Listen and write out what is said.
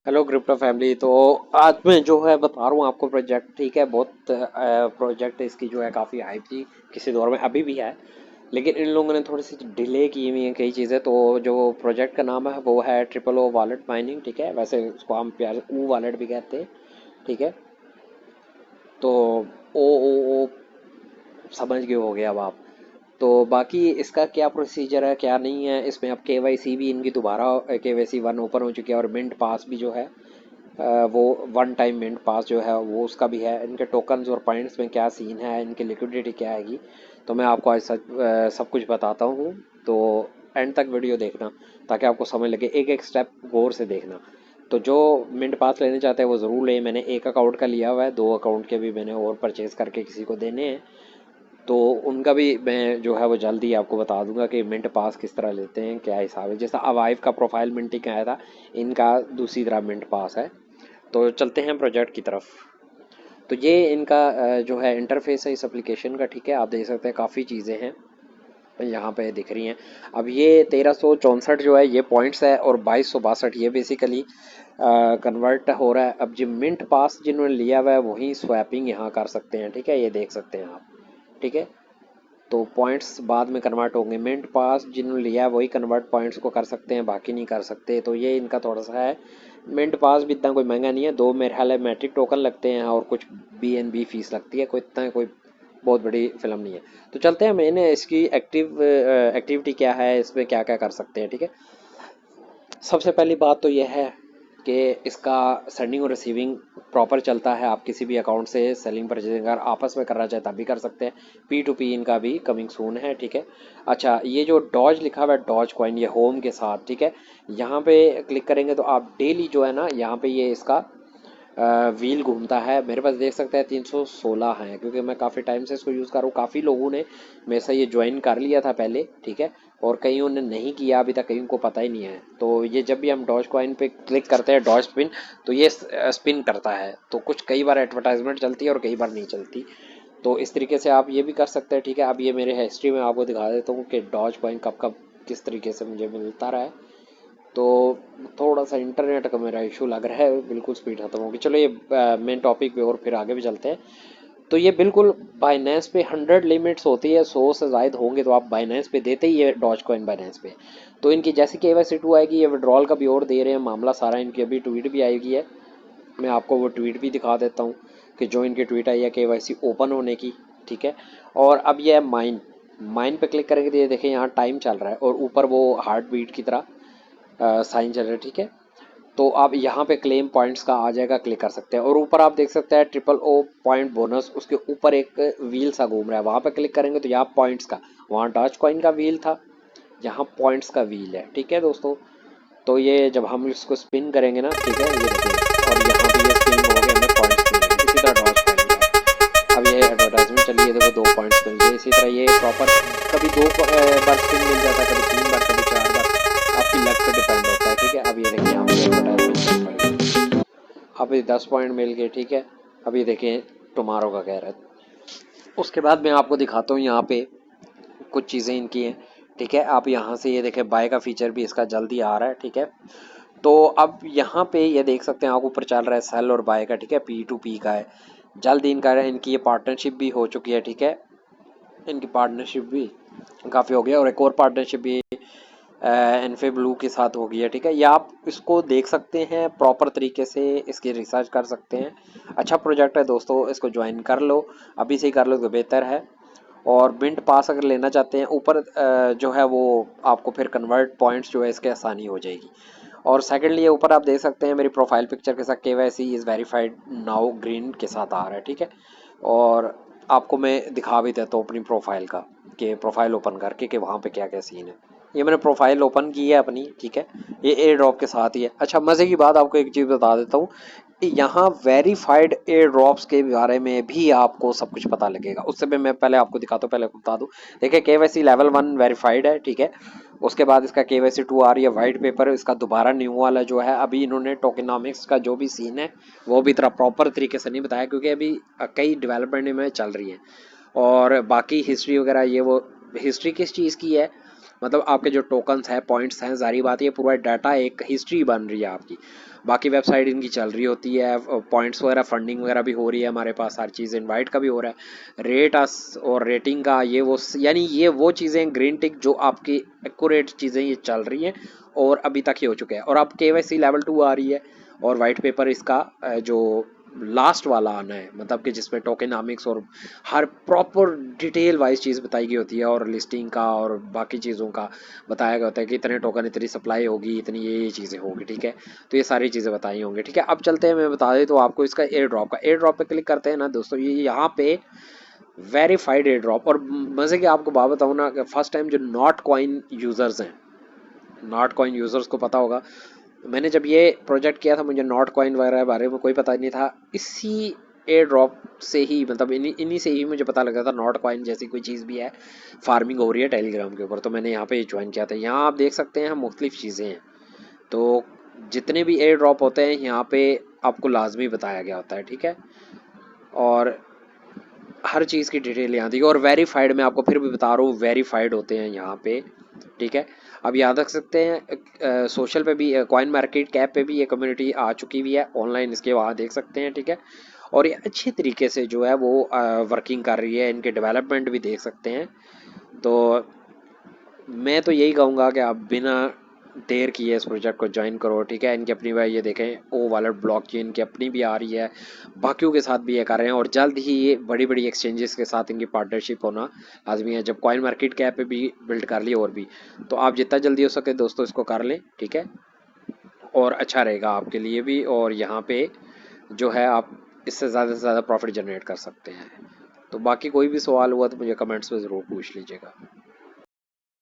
Hello crypto family. तो आज मैं जो है बता रहा हूँ आपको प्रोजेक्ट, ठीक है। बहुत प्रोजेक्ट इसकी जो है काफ़ी हाइप थी किसी दौर में, अभी भी है, लेकिन इन लोगों ने थोड़ी सी डिले की हुई है कई चीज़ें। तो जो प्रोजेक्ट का नाम है वो है ट्रिपल ओ वॉलेट माइनिंग, ठीक है। वैसे उसको हम प्यार से ओ वॉलेट भी कहते हैं, ठीक है। तो ओ समझ गए हो गया अब आप। तो बाकी इसका क्या प्रोसीजर है क्या नहीं है, इसमें अब केवाईसी भी इनकी दोबारा केवाईसी 1 ओपन हो चुकी है, और मिंट पास भी जो है वो वन टाइम मिंट पास जो है वो उसका भी है। इनके टोकन्स और पॉइंट्स में क्या सीन है, इनकी लिक्विडिटी क्या आएगी, तो मैं आपको आज सब कुछ बताता हूँ। तो एंड तक वीडियो देखना ताकि आपको समझ लगे, एक एक स्टेप गौर से देखना। तो जो मिंट पास लेने चाहते हैं वो ज़रूर लें। मैंने एक अकाउंट का लिया हुआ है, 2 अकाउंट के भी मैंने और परचेज़ करके किसी को देने हैं, तो उनका भी मैं जो है वो जल्दी आपको बता दूंगा कि मिंट पास किस तरह लेते हैं, क्या हिसाब है। जैसा अवाइव का प्रोफाइल मिंटिंग का आया था, इनका दूसरी तरह मिंट पास है। तो चलते हैं प्रोजेक्ट की तरफ। तो ये इनका जो है इंटरफेस है इस एप्लीकेशन का, ठीक है। आप देख सकते हैं काफ़ी चीज़ें हैं यहाँ पे दिख रही हैं। अब ये 1364 जो है ये पॉइंट्स है, और 2262 ये बेसिकली कन्वर्ट हो रहा है। अब जो मिंट पास जिन्होंने लिया हुआ है वही स्वैपिंग यहाँ कर सकते हैं, ठीक है। ये देख सकते हैं आप, ठीक है। तो पॉइंट्स बाद में कन्वर्ट होंगे। मिंट पास जिन्होंने लिया है वही कन्वर्ट पॉइंट्स को कर सकते हैं, बाकी नहीं कर सकते। तो ये इनका थोड़ा सा है। मिंट पास भी इतना कोई महंगा नहीं है, 2 मेरे ख्याल है मैट्रिक टोकन लगते हैं, और कुछ BNB फीस लगती है, कोई इतना कोई बहुत बड़ी फिल्म नहीं है। तो चलते हैं, मैंने इसकी एक्टिविटी क्या है, इसमें क्या क्या कर सकते हैं, ठीक है। सबसे पहली बात तो यह है कि इसका सेंडिंग और रिसीविंग प्रॉपर चलता है। आप किसी भी अकाउंट से सेलिंग परचेजिंग अगर आपस में करना चाहे तब भी कर सकते हैं। P2P इनका भी कमिंग सून है, ठीक है। अच्छा, ये जो डॉज लिखा हुआ है, डॉज कॉइन, ये होम के साथ, ठीक है। यहाँ पे क्लिक करेंगे तो आप डेली जो है ना, यहाँ पे ये इसका व्हील घूमता है। मेरे पास देख सकते हैं 316 हैं, क्योंकि मैं काफ़ी टाइम से इसको यूज़ कर रहा हूँ। काफ़ी लोगों ने मेरे से ये ज्वाइन कर लिया था पहले, ठीक है, और कईयों ने नहीं किया अभी तक, कईयों को पता ही नहीं है। तो ये जब भी हम डॉज कॉइन पे क्लिक करते हैं, डॉज स्पिन, तो ये स्पिन करता है। तो कुछ कई बार एडवर्टाइजमेंट चलती है और कई बार नहीं चलती। तो इस तरीके से आप ये भी कर सकते हैं, ठीक है। अब ये मेरे हिस्ट्री में आपको दिखा देता हूँ कि डॉज कॉइन कब कब किस तरीके से मुझे मिलता रहा है। तो थोड़ा सा इंटरनेट का मेरा इशू लग रहा है, बिल्कुल स्पीड खत्म होगी। चलो ये मेन टॉपिक पे और फिर आगे भी चलते हैं। तो ये बिल्कुल बाइनेंस पे 100 लिमिट्स होती है, 100 से ज़ायद होंगे तो आप बाइनेंस पे देते ही है, डॉज कॉइन बाइनेंस पे। तो इनकी जैसे KYC 2 आएगी, ये विड्रॉल का भी और दे रहे हैं मामला सारा। इनकी अभी ट्वीट भी आएगी है, मैं आपको वो ट्वीट भी दिखा देता हूँ कि जो इनकी ट्वीट आई है KYC ओपन होने की, ठीक है। और अब ये है माइन। माइन पे क्लिक करेंगे तो ये देखें यहाँ टाइम चल रहा है, और ऊपर वो हार्ट बीट की तरह साइन चल रहा है, ठीक है। तो आप यहाँ पे क्लेम पॉइंट्स का आ जाएगा, क्लिक कर सकते हैं। और ऊपर आप देख सकते हैं ट्रिपल ओ पॉइंट बोनस, उसके ऊपर एक व्हील सा घूम रहा है, वहाँ पे क्लिक करेंगे तो यहाँ पॉइंट्स का, वहाँ डॉज कॉइन का व्हील था, यहाँ पॉइंट्स का व्हील है, ठीक है दोस्तों। तो ये जब हम इसको स्पिन करेंगे ना, ठीक है, ये देखिए, और यहाँ पे ये स्पिन हो गया, हमें पॉइंट्स मिलेंगे। इसी तरह डॉज कॉइन का है। अब ये एडवर्टाइजमेंट चली है, देखो 2 पॉइंट्स मिल गए। इसी तरह ये प्रॉपर कभी 2 बार स्पिन मिल जाता है, कभी 3 बार, कभी 4 बार, आपकी लक पे डिपेंड होता है, ठीक है। अब ये देखिए यहाँ पे एडवर्टाइजमेंट चल पड़ी, अब ये 10 पॉइंट मिल गए, ठीक है। अब ये देखें टुमारो का कह रहा है। उसके बाद मैं आपको दिखाता हूँ यहाँ पे कुछ चीज़ें इनकी हैं, ठीक है। आप यहाँ से ये देखें बाय का फीचर भी इसका जल्दी आ रहा है, ठीक है। तो अब यहाँ पे ये देख सकते हैं, आप ऊपर चल रहा है सेल और बाय का, ठीक है। P2P का है, जल्दी इनका इनकी ये पार्टनरशिप भी हो चुकी है, ठीक है। इनकी पार्टनरशिप भी काफ़ी हो गया, और एक और पार्टनरशिप भी एनफे ब्लू के साथ हो गई है, ठीक है। या आप इसको देख सकते हैं प्रॉपर तरीके से, इसकी रिसर्च कर सकते हैं। अच्छा प्रोजेक्ट है दोस्तों, इसको ज्वाइन कर लो, अभी से ही कर लो तो बेहतर है। और मिंट पास अगर लेना चाहते हैं, ऊपर जो है वो आपको फिर कन्वर्ट पॉइंट्स जो है इसके आसानी हो जाएगी। और सेकेंडली ये ऊपर आप देख सकते हैं मेरी प्रोफाइल पिक्चर के साथ KYC is verified now green के साथ आ रहा है, ठीक है। और आपको मैं दिखा भी देता हूँ अपनी प्रोफाइल का, कि प्रोफाइल ओपन करके कि वहाँ पे क्या क्या सीन है। ये मैंने प्रोफाइल ओपन की है अपनी, ठीक है। ये एयर ड्रॉप के साथ ही है। अच्छा, मज़े की बात आपको एक चीज़ बता देता हूँ, यहाँ वेरीफाइड एयर ड्रॉप्स के बारे में भी आपको सब कुछ पता लगेगा। उससे भी मैं पहले आपको दिखाता हूँ, पहले बता दूँ। देखिए KYC लेवल 1 वेरीफाइड है, ठीक है। उसके बाद इसका KYC 2 आ रही है वाइट पेपर, इसका दोबारा न्यू वाला जो है, अभी इन्होंने टोकेनॉमिक्स का जो भी सीन है वो भी इतना प्रॉपर तरीके से नहीं बताया, क्योंकि अभी कई डेवलपमेंट में चल रही है। और बाकी हिस्ट्री वगैरह, ये वो हिस्ट्री किस चीज़ की है, मतलब आपके जो टोकन्स हैं, पॉइंट्स हैं, जारी बात ये पूरा डाटा एक हिस्ट्री बन रही है आपकी। बाकी वेबसाइट इनकी चल रही होती है, पॉइंट्स वगैरह फंडिंग वगैरह भी हो रही है हमारे पास, हर चीज़ इनवाइट का भी हो रहा है, रेट अस और रेटिंग का ये वो, यानी ये वो चीज़ें ग्रीन टिक जो आपकी एक्यूरेट चीज़ें ये चल रही हैं और अभी तक ही हो चुके हैं। और अब KYC लेवल 2 आ रही है और वाइट पेपर इसका जो लास्ट वाला आना है, मतलब कि जिसमें टोकेनॉमिक्स और हर प्रॉपर डिटेल वाइज चीज़ बताई गई होती है और लिस्टिंग का और बाकी चीज़ों का बताया गया होता है कि इतने टोकन इतनी सप्लाई होगी, इतनी ये चीज़ें होगी, ठीक है। तो ये सारी चीज़ें बताई होंगी, ठीक है। अब चलते हैं, मैं बता दें तो आपको इसका एयर ड्रॉप पे क्लिक करते हैं ना दोस्तों, ये यहाँ पे वेरीफाइड एयर ड्रॉप। और मज़े की आपको बात बताऊँ ना, फर्स्ट टाइम जो नॉट कॉइन यूज़र्स हैं, नॉट कॉइन यूज़र्स को पता होगा, मैंने जब ये प्रोजेक्ट किया था मुझे नॉट कॉइन वगैरह के बारे में कोई पता नहीं था। इसी एयर ड्रॉप से ही, मतलब इन्हीं से ही मुझे पता लगा था नॉट कॉइन जैसी कोई चीज़ भी है, फार्मिंग हो रही है टेलीग्राम के ऊपर। तो मैंने यहाँ पे ज्वाइन किया था। यहाँ आप देख सकते हैं मुख्तलिफ चीज़ें हैं। तो जितने भी एयर ड्रॉप होते हैं यहाँ पे आपको लाजमी बताया गया होता है, ठीक है। और हर चीज़ की डिटेल यहाँ दी, और वेरीफाइड मैं आपको फिर भी बता रहा हूँ, वेरीफाइड होते हैं यहाँ पे, ठीक है। अब याद रख सकते हैं सोशल पे भी, कॉइन मार्केट कैप पे भी ये कम्युनिटी आ चुकी हुई है ऑनलाइन, इसके वहाँ देख सकते हैं, ठीक है। और ये अच्छे तरीके से जो है वो वर्किंग कर रही है, इनके डेवलपमेंट भी देख सकते हैं। तो मैं तो यही कहूँगा कि आप बिना देर किए इस प्रोजेक्ट को ज्वाइन करो, ठीक है। इनकी अपनी भाई ये देखें ओ वॉलेट ब्लॉकचेन की अपनी भी आ रही है, बाकियों के साथ भी ये कर रहे हैं, और जल्द ही ये बड़ी बड़ी एक्सचेंजेस के साथ इनकी पार्टनरशिप होना लाजमी है। जब कॉइन मार्केट कैप पे भी बिल्ड कर ली और भी, तो आप जितना जल्दी हो सके दोस्तों इसको कर लें, ठीक है। और अच्छा रहेगा आपके लिए भी, और यहाँ पे जो है आप इससे ज़्यादा से ज़्यादा प्रॉफिट जनरेट कर सकते हैं। तो बाकी कोई भी सवाल हुआ तो मुझे कमेंट्स में ज़रूर पूछ लीजिएगा।